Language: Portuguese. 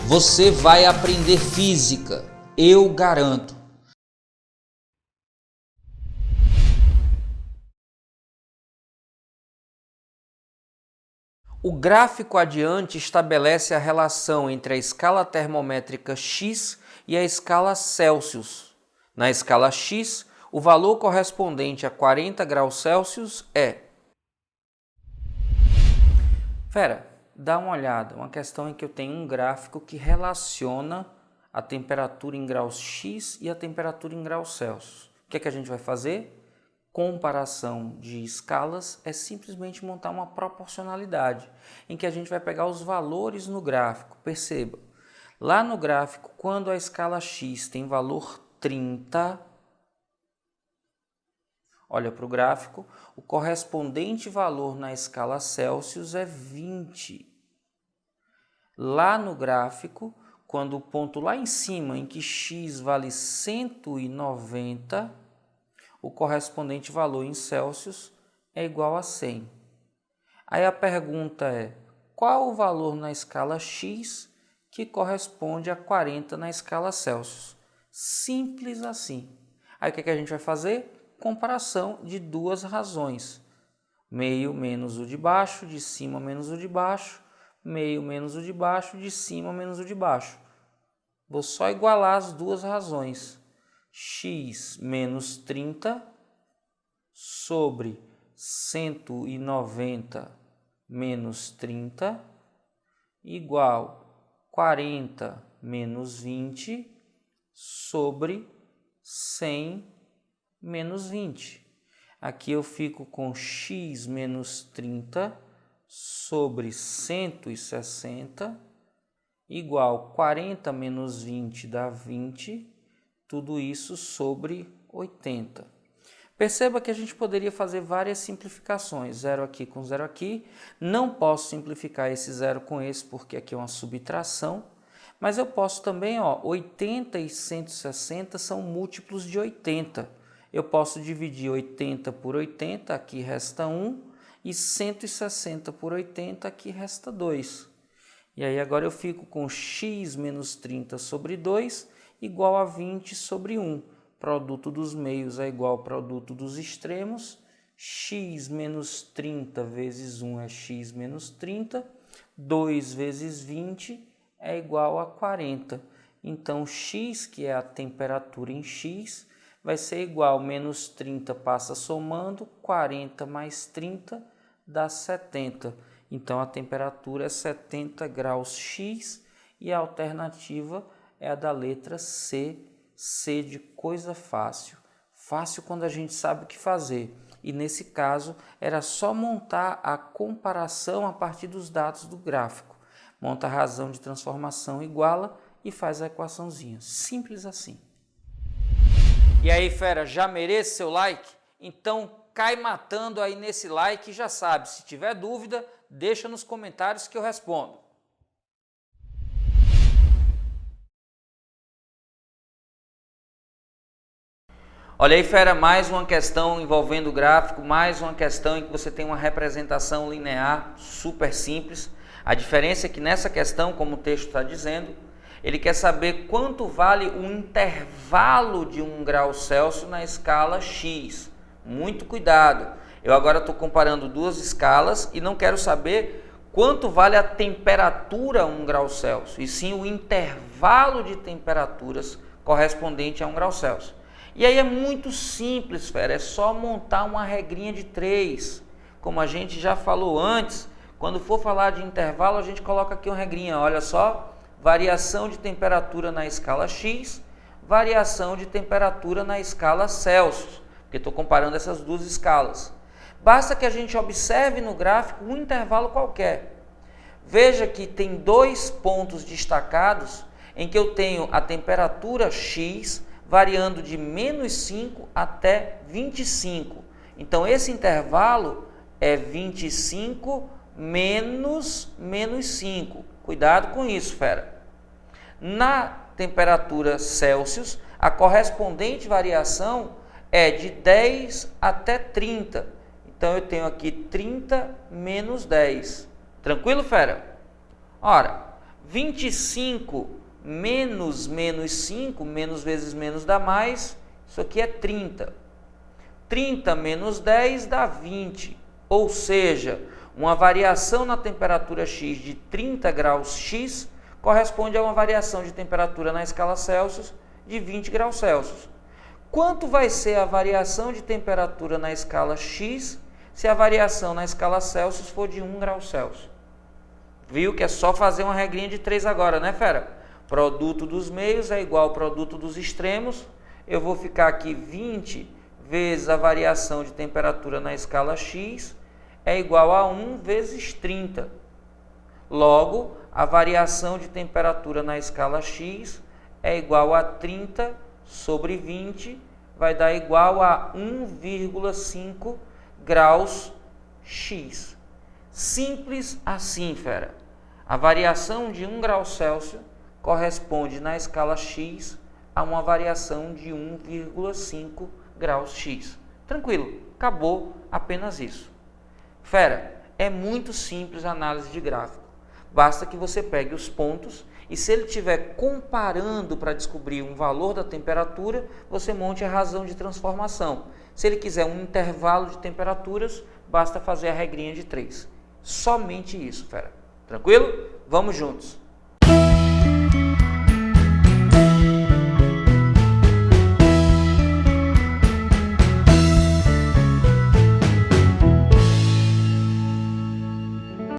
Você vai aprender física, eu garanto. O gráfico adiante estabelece a relação entre a escala termométrica X e a escala Celsius. Na escala X, o valor correspondente a 40 graus Celsius é... Fera, dá uma olhada, uma questão em que eu tenho um gráfico que relaciona a temperatura em graus X e a temperatura em graus Celsius. O que é que a gente vai fazer? Comparação de escalas é simplesmente montar uma proporcionalidade, em que a gente vai pegar os valores no gráfico. Perceba, lá no gráfico, quando a escala X tem valor 30, olha para o gráfico, o correspondente valor na escala Celsius é 20. Lá no gráfico, quando o ponto lá em cima, em que X vale 190, o correspondente valor em Celsius é igual a 100. Aí a pergunta é, qual o valor na escala X que corresponde a 40 na escala Celsius? Simples assim. Aí o que a gente vai fazer? Comparação de duas razões. Meio menos o de baixo, de cima menos o de baixo, meio menos o de baixo, de cima menos o de baixo. Vou só igualar as duas razões. X menos 30 sobre 190 menos 30 igual 40 menos 20 sobre 100 menos 20. Aqui eu fico com x menos 30 sobre 160 igual 40 menos 20 dá 20, tudo isso sobre 80. Perceba que a gente poderia fazer várias simplificações, zero aqui com zero aqui. Não posso simplificar esse zero com esse, porque aqui é uma subtração. Mas eu posso também, 80 e 160 são múltiplos de 80. Eu posso dividir 80 por 80, aqui resta 1, e 160 por 80, aqui resta 2. E aí agora eu fico com x menos 30 sobre 2, igual a 20 sobre 1. Produto dos meios é igual ao produto dos extremos. X menos 30 vezes 1 é x menos 30. 2 vezes 20 é igual a 40. Então, x, que é a temperatura em x, vai ser igual a menos 30 passa somando, 40 mais 30 dá 70. Então, a temperatura é 70 graus X e a alternativa é a da letra C, C de coisa fácil. Fácil quando a gente sabe o que fazer. E nesse caso, era só montar a comparação a partir dos dados do gráfico. Monta a razão de transformação iguala e faz a equaçãozinha. Simples assim. E aí, fera, já merece seu like? Então, cai matando aí nesse like e já sabe, se tiver dúvida, deixa nos comentários que eu respondo. Olha aí, fera, mais uma questão envolvendo gráfico, mais uma questão em que você tem uma representação linear super simples. A diferença é que nessa questão, como o texto está dizendo, ele quer saber quanto vale o intervalo de 1 grau Celsius na escala X. Muito cuidado, eu agora estou comparando duas escalas e não quero saber quanto vale a temperatura a 1 grau Celsius, e sim o intervalo de temperaturas correspondente a 1 grau Celsius. E aí é muito simples, fera, é só montar uma regrinha de 3. Como a gente já falou antes, quando for falar de intervalo, a gente coloca aqui uma regrinha, olha só, variação de temperatura na escala X, variação de temperatura na escala Celsius, porque estou comparando essas duas escalas. Basta que a gente observe no gráfico um intervalo qualquer. Veja que tem dois pontos destacados em que eu tenho a temperatura X variando de menos 5 até 25. Então, esse intervalo é 25 menos 5. Cuidado com isso, fera. Na temperatura Celsius, a correspondente variação é de 10 até 30. Então, eu tenho aqui 30 menos 10. Tranquilo, fera? Ora, 25 menos menos 5, menos vezes menos dá mais, isso aqui é 30. 30 menos 10 dá 20, ou seja, uma variação na temperatura X de 30 graus X corresponde a uma variação de temperatura na escala Celsius de 20 graus Celsius. Quanto vai ser a variação de temperatura na escala X se a variação na escala Celsius for de 1 grau Celsius? Viu que é só fazer uma regrinha de 3 agora, né, fera? Produto dos meios é igual ao produto dos extremos. Eu vou ficar aqui 20 vezes a variação de temperatura na escala X é igual a 1 vezes 30. Logo, a variação de temperatura na escala X é igual a 30 sobre 20, vai dar igual a 1,5 graus X. Simples assim, fera. A variação de 1 grau Celsius corresponde na escala X a uma variação de 1,5 graus X. Tranquilo, acabou apenas isso. Fera, é muito simples a análise de gráfico. Basta que você pegue os pontos e, se ele estiver comparando para descobrir um valor da temperatura, você monte a razão de transformação. Se ele quiser um intervalo de temperaturas, basta fazer a regrinha de 3. Somente isso, fera. Tranquilo? Vamos juntos.